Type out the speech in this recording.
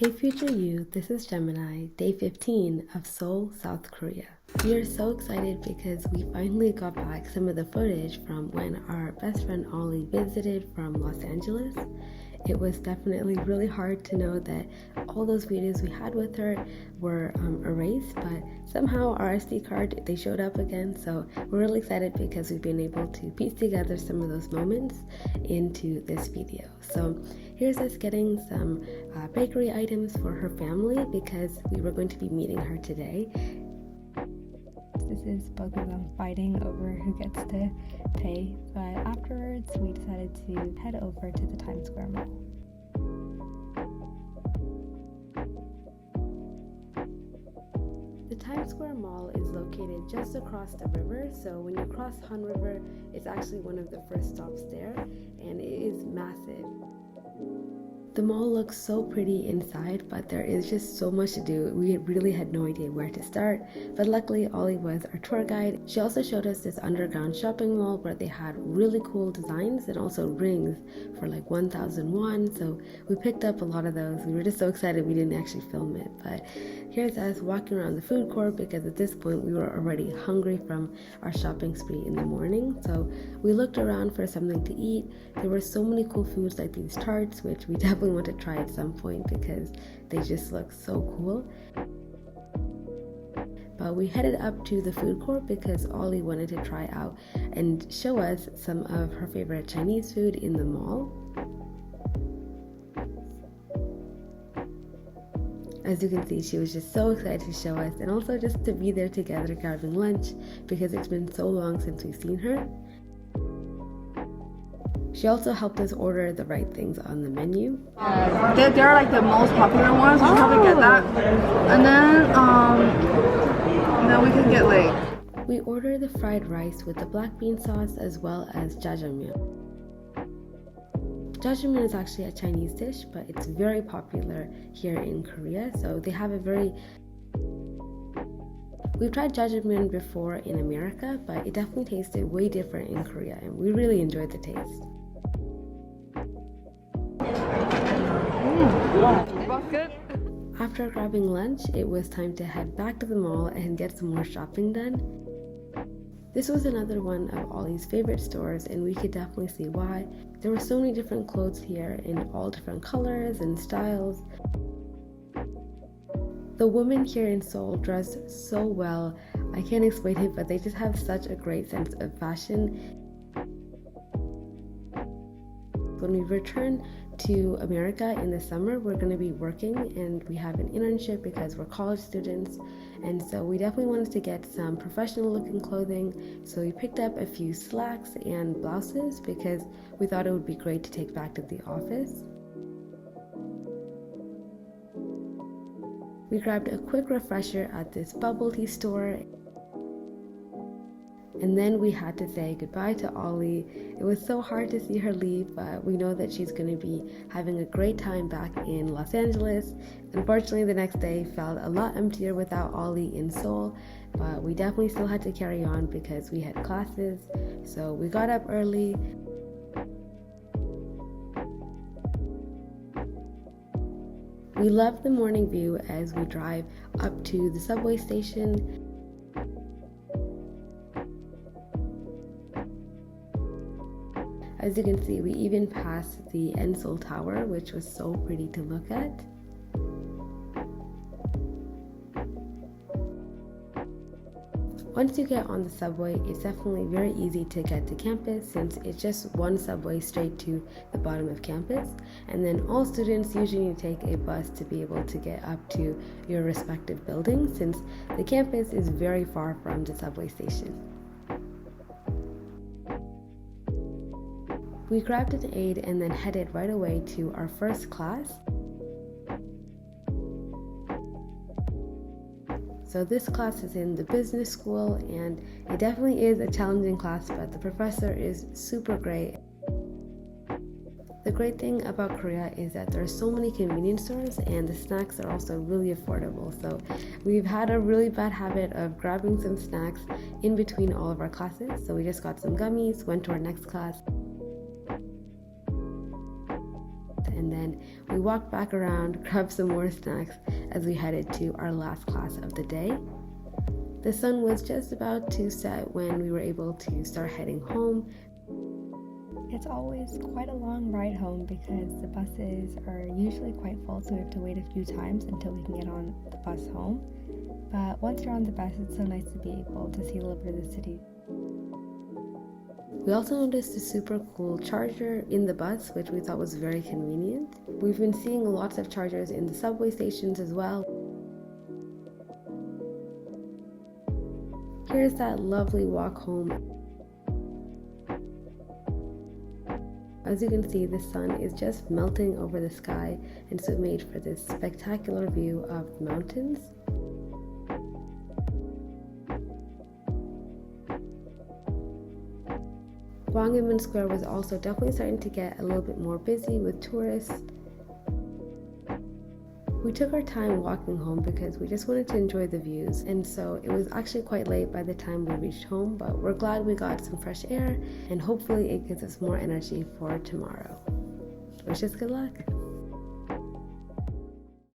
Hey future you, this is Gemini, day 15 of Seoul, South Korea. We are so excited because we finally got back some of the footage from when our best friend Ollie visited from Los Angeles. It was definitely really hard to know that all those videos we had with her were erased, but somehow our SD card, they showed up again. So we're really excited because we've been able to piece together some of those moments into this video. So here's us getting some bakery items for her family because we were going to be meeting her today. This is both of them fighting over who gets to pay, but afterwards we decided to head over to the Times Square Mall. The Times Square Mall is located just across the river, so when you cross Han River, it's actually one of the first stops there, and it is massive. The mall looks so pretty inside, but there is just so much to do. We really had no idea where to start, but luckily Ollie was our tour guide. She also showed us this underground shopping mall where they had really cool designs and also rings for like 1,000 won, so we picked up a lot of those. We were just so excited we didn't actually film it, but here's us walking around the food court because at this point we were already hungry from our shopping spree in the morning. So we looked around for something to eat. There were so many cool foods like these tarts, which we definitely want to try at some point because they just look so cool. But we headed up to the food court because Ollie wanted to try out and show us some of her favorite Chinese food in the mall. As you can see, she was just so excited to show us and also just to be there together grabbing lunch because it's been so long since we've seen her. She also helped us order the right things on the menu. They're like the most popular ones. We'll probably get that. And then we can get like... We ordered the fried rice with the black bean sauce as well as jjajangmyeon. Jjajangmyeon is actually a Chinese dish, but it's very popular here in Korea. So they have a very... We've tried jjajangmyeon before in America, but it definitely tasted way different in Korea, and we really enjoyed the taste. Good. After grabbing lunch, it was time to head back to the mall and get some more shopping done. This was another one of Ollie's favorite stores, and we could definitely see why. There were so many different clothes here in all different colors and styles. The women here in Seoul dress so well. I can't explain it, but they just have such a great sense of fashion. When we return to America in the summer, we're going to be working and we have an internship because we're college students, and so we definitely wanted to get some professional looking clothing. So we picked up a few slacks and blouses because we thought it would be great to take back to the office. We grabbed a quick refresher at this bubble tea store. And then we had to say goodbye to Ollie. It was so hard to see her leave, but we know that she's going to be having a great time back in Los Angeles. Unfortunately, the next day felt a lot emptier without Ollie in Seoul, but we definitely still had to carry on because we had classes. So we got up early. We love the morning view as we drive up to the subway station. As you can see, we even passed the Seoul Tower, which was so pretty to look at. Once you get on the subway, it's definitely very easy to get to campus since it's just one subway straight to the bottom of campus. And then all students usually need to take a bus to be able to get up to your respective buildings since the campus is very far from the subway station. We grabbed an aid and then headed right away to our first class. So this class is in the business school, and it definitely is a challenging class, but the professor is super great. The great thing about Korea is that there are so many convenience stores and the snacks are also really affordable. So we've had a really bad habit of grabbing some snacks in between all of our classes. So we just got some gummies, went to our next class, and then and we walked back around, grabbed some more snacks as we headed to our last class of the day. The sun was just about to set when we were able to start heading home. It's always quite a long ride home because the buses are usually quite full, so we have to wait a few times until we can get on the bus home. But once you're on the bus, it's so nice to be able to see a little bit of the city. We also noticed a super cool charger in the bus, which we thought was very convenient. We've been seeing lots of chargers in the subway stations as well. Here's that lovely walk home. As you can see, the sun is just melting over the sky, and so it made for this spectacular view of the mountains. Gwanghwamun Square was also definitely starting to get a little bit more busy with tourists. We took our time walking home because we just wanted to enjoy the views, and so it was actually quite late by the time we reached home, but we're glad we got some fresh air, and hopefully it gives us more energy for tomorrow. Wish us good luck!